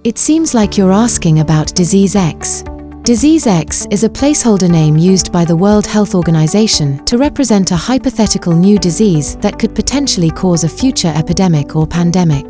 It seems like you're asking about Disease X. Disease X is a placeholder name used by the World Health Organization to represent a hypothetical new disease that could potentially cause a future epidemic or pandemic.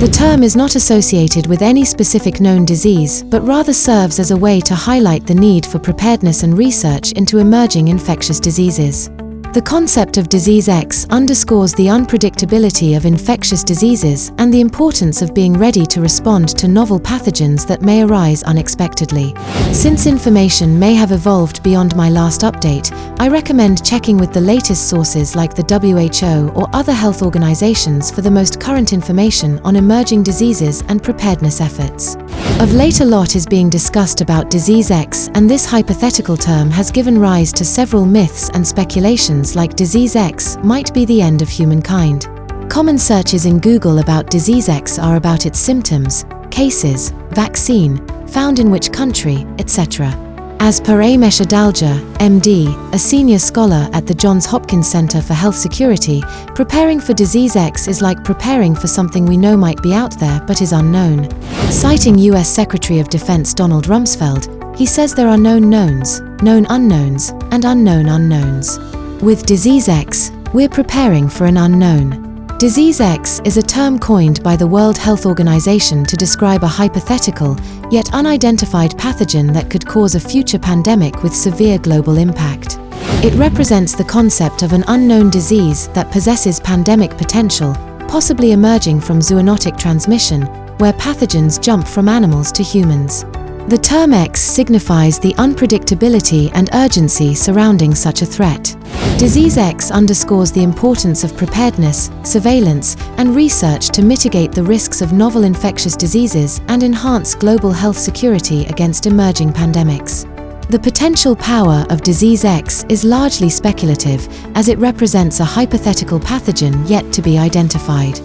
The term is not associated with any specific known disease, but rather serves as a way to highlight the need for preparedness and research into emerging infectious diseases. The concept of Disease X underscores the unpredictability of infectious diseases and the importance of being ready to respond to novel pathogens that may arise unexpectedly. Since information may have evolved beyond my last update, I recommend checking with the latest sources like the WHO or other health organizations for the most current information on emerging diseases and preparedness efforts. Of late, a lot is being discussed about Disease X, and this hypothetical term has given rise to several myths and speculations like Disease X might be the end of humankind. Common searches in Google about Disease X are about its symptoms, cases, vaccine, found in which country, etc. As per Amesh Adalja, MD, a senior scholar at the Johns Hopkins Center for Health Security, preparing for Disease X is like preparing for something we know might be out there but is unknown. Citing US Secretary of Defense Donald Rumsfeld, he says there are known knowns, known unknowns, and unknown unknowns. With Disease X, we're preparing for an unknown. Disease X is a term coined by the World Health Organization to describe a hypothetical, yet unidentified pathogen that could cause a future pandemic with severe global impact. It represents the concept of an unknown disease that possesses pandemic potential, possibly emerging from zoonotic transmission, where pathogens jump from animals to humans. The term X signifies the unpredictability and urgency surrounding such a threat. Disease X underscores the importance of preparedness, surveillance, and research to mitigate the risks of novel infectious diseases and enhance global health security against emerging pandemics. The potential power of Disease X is largely speculative, as it represents a hypothetical pathogen yet to be identified.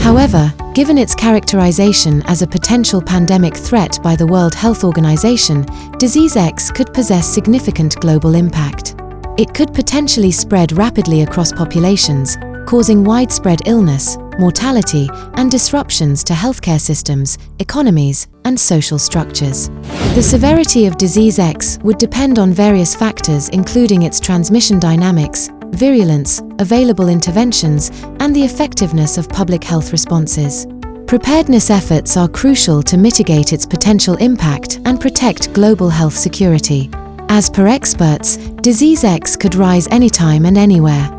However, given its characterization as a potential pandemic threat by the World Health Organization, Disease X could possess significant global impact. It could potentially spread rapidly across populations, causing widespread illness, mortality, and disruptions to healthcare systems, economies, and social structures. The severity of Disease X would depend on various factors including its transmission dynamics, virulence, available interventions, and the effectiveness of public health responses. Preparedness efforts are crucial to mitigate its potential impact and protect global health security. As per experts, Disease X could rise anytime and anywhere.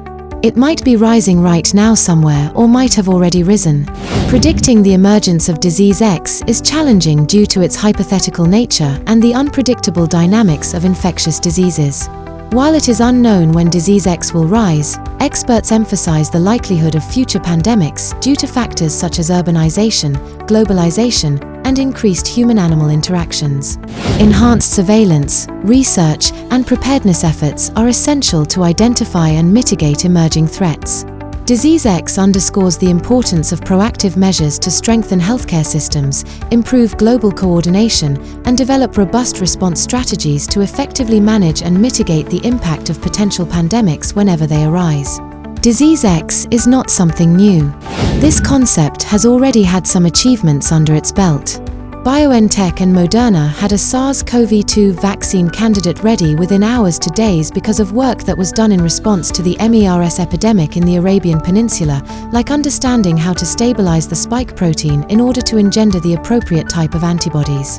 It might be rising right now somewhere or might have already risen. Predicting the emergence of Disease X is challenging due to its hypothetical nature and the unpredictable dynamics of infectious diseases. While it is unknown when Disease X will rise, experts emphasize the likelihood of future pandemics due to factors such as urbanization, globalization, and increased human-animal interactions. Enhanced surveillance, research, and preparedness efforts are essential to identify and mitigate emerging threats. Disease X underscores the importance of proactive measures to strengthen healthcare systems, improve global coordination, and develop robust response strategies to effectively manage and mitigate the impact of potential pandemics whenever they arise. Disease X is not something new. This concept has already had some achievements under its belt. BioNTech and Moderna had a SARS-CoV-2 vaccine candidate ready within hours to days because of work that was done in response to the MERS epidemic in the Arabian Peninsula, like understanding how to stabilize the spike protein in order to engender the appropriate type of antibodies.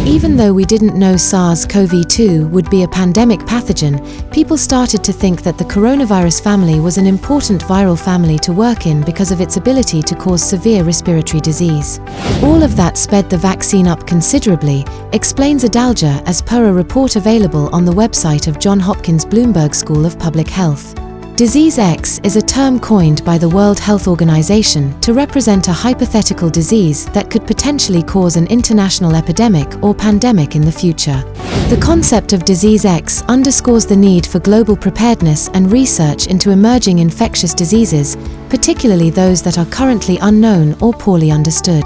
Even though we didn't know SARS-CoV-2 would be a pandemic pathogen, people started to think that the coronavirus family was an important viral family to work in because of its ability to cause severe respiratory disease. All of that sped the vaccine up considerably, explains Adalja as per a report available on the website of Johns Hopkins Bloomberg School of Public Health. Disease X is a term coined by the World Health Organization to represent a hypothetical disease that could potentially cause an international epidemic or pandemic in the future. The concept of Disease X underscores the need for global preparedness and research into emerging infectious diseases, particularly those that are currently unknown or poorly understood.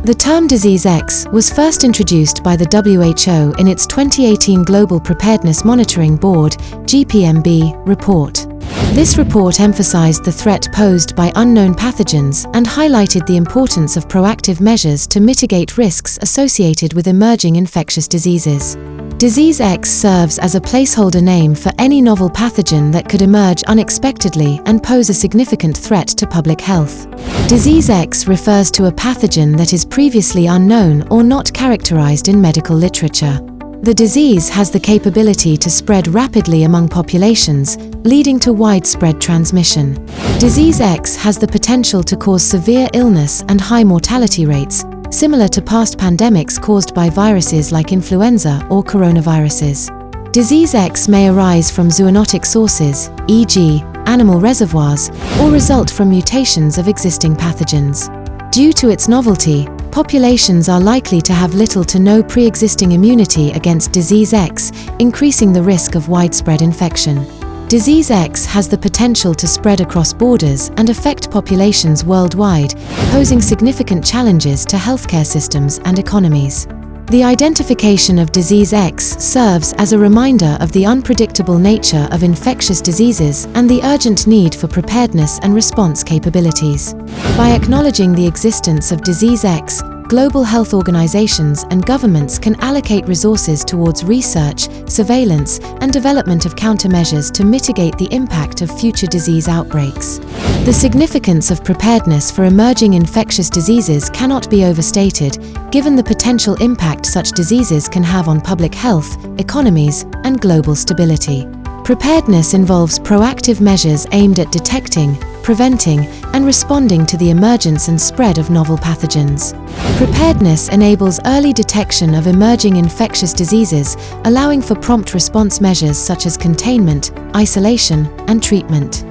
The term Disease X was first introduced by the WHO in its 2018 Global Preparedness Monitoring Board (GPMB) report. This report emphasized the threat posed by unknown pathogens and highlighted the importance of proactive measures to mitigate risks associated with emerging infectious diseases. NovelDiseaseX serves as a placeholder name for any novel pathogen that could emerge unexpectedly and pose a significant threat to public health. NovelDiseaseX refers to a pathogen that is previously unknown or not characterized in medical literature. The disease has the capability to spread rapidly among populations, leading to widespread transmission. NovelDiseaseX has the potential to cause severe illness and high mortality rates, similar to past pandemics caused by viruses like influenza or coronaviruses. NovelDiseaseX may arise from zoonotic sources, e.g., animal reservoirs, or result from mutations of existing pathogens. Due to its novelty, populations are likely to have little to no pre-existing immunity against NovelDiseaseX, increasing the risk of widespread infection. NovelDiseaseX has the potential to spread across borders and affect populations worldwide, posing significant challenges to healthcare systems and economies. The identification of NovelDiseaseX serves as a reminder of the unpredictable nature of infectious diseases and the urgent need for preparedness and response capabilities. By acknowledging the existence of NovelDiseaseX, global health organizations and governments can allocate resources towards research, surveillance, and development of countermeasures to mitigate the impact of future disease outbreaks. The significance of preparedness for emerging infectious diseases cannot be overstated, given the potential impact such diseases can have on public health, economies, and global stability. Preparedness involves proactive measures aimed at detecting, preventing, and responding to the emergence and spread of novel pathogens. Preparedness enables early detection of emerging infectious diseases, allowing for prompt response measures such as containment, isolation, and treatment.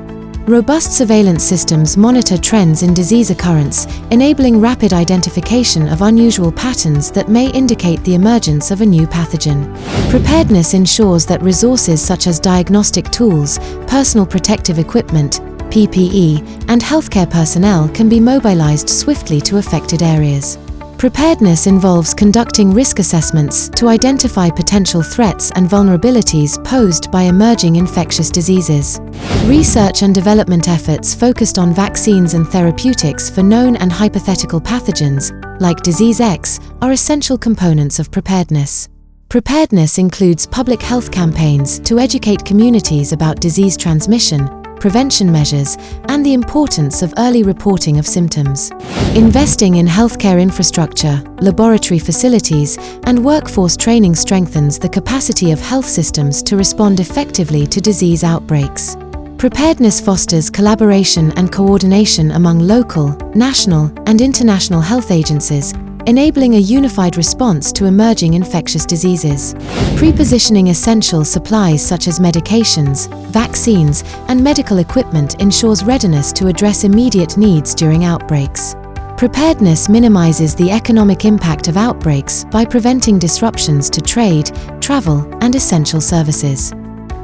Robust surveillance systems monitor trends in disease occurrence, enabling rapid identification of unusual patterns that may indicate the emergence of a new pathogen. Preparedness ensures that resources such as diagnostic tools, personal protective equipment, PPE, and healthcare personnel can be mobilized swiftly to affected areas. Preparedness involves conducting risk assessments to identify potential threats and vulnerabilities posed by emerging infectious diseases. Research and development efforts focused on vaccines and therapeutics for known and hypothetical pathogens, like NovelDiseaseX, are essential components of preparedness. Preparedness includes public health campaigns to educate communities about disease transmission, prevention measures, and the importance of early reporting of symptoms. Investing in healthcare infrastructure, laboratory facilities, and workforce training strengthens the capacity of health systems to respond effectively to disease outbreaks. Preparedness fosters collaboration and coordination among local, national, and international health agencies, enabling a unified response to emerging infectious diseases. Pre-positioning essential supplies such as medications, vaccines, and medical equipment ensures readiness to address immediate needs during outbreaks. Preparedness minimizes the economic impact of outbreaks by preventing disruptions to trade, travel, and essential services.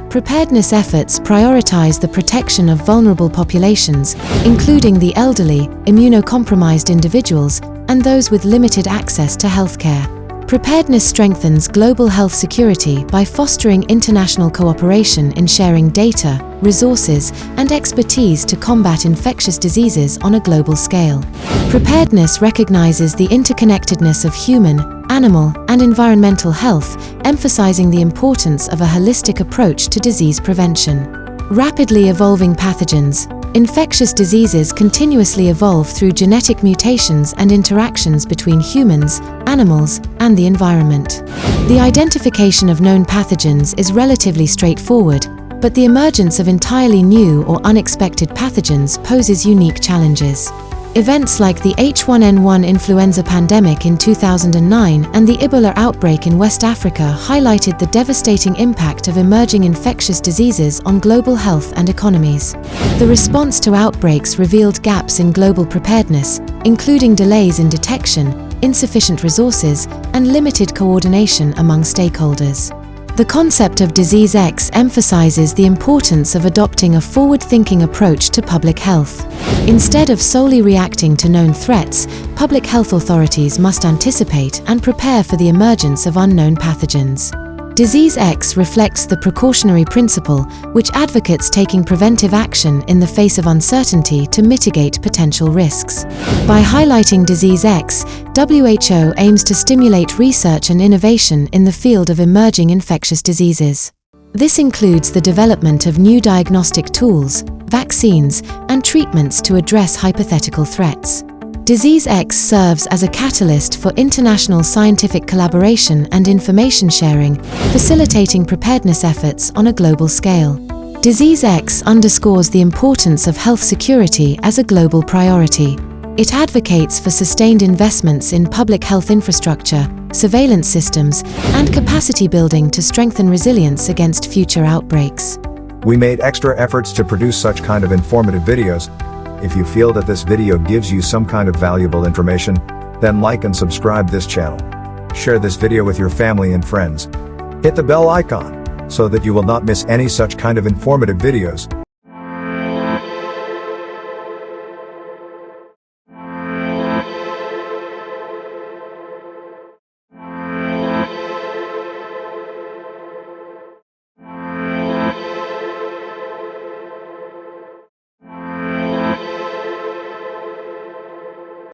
Preparedness efforts prioritize the protection of vulnerable populations, including the elderly, immunocompromised individuals, and those with limited access to healthcare. Preparedness strengthens global health security by fostering international cooperation in sharing data, resources, and expertise to combat infectious diseases on a global scale. Preparedness recognizes the interconnectedness of human, animal, and environmental health, emphasizing the importance of a holistic approach to disease prevention. Rapidly evolving pathogens. Infectious diseases continuously evolve through genetic mutations and interactions between humans, animals, and the environment. The identification of known pathogens is relatively straightforward, but the emergence of entirely new or unexpected pathogens poses unique challenges. Events like the H1N1 influenza pandemic in 2009 and the Ebola outbreak in West Africa highlighted the devastating impact of emerging infectious diseases on global health and economies. The response to outbreaks revealed gaps in global preparedness, including delays in detection, insufficient resources, and limited coordination among stakeholders. The concept of NovelDiseaseX emphasizes the importance of adopting a forward-thinking approach to public health. Instead of solely reacting to known threats, public health authorities must anticipate and prepare for the emergence of unknown pathogens. NovelDiseaseX reflects the precautionary principle, which advocates taking preventive action in the face of uncertainty to mitigate potential risks. By highlighting Disease X, WHO aims to stimulate research and innovation in the field of emerging infectious diseases. This includes the development of new diagnostic tools, vaccines, and treatments to address hypothetical threats. Disease X serves as a catalyst for international scientific collaboration and information sharing, facilitating preparedness efforts on a global scale. Disease X underscores the importance of health security as a global priority. It advocates for sustained investments in public health infrastructure, surveillance systems, and capacity building to strengthen resilience against future outbreaks. We made extra efforts to produce such kind of informative videos. If you feel that this video gives you some kind of valuable information, then like and subscribe this channel. Share this video with your family and friends. Hit the bell icon so that you will not miss any such kind of informative videos.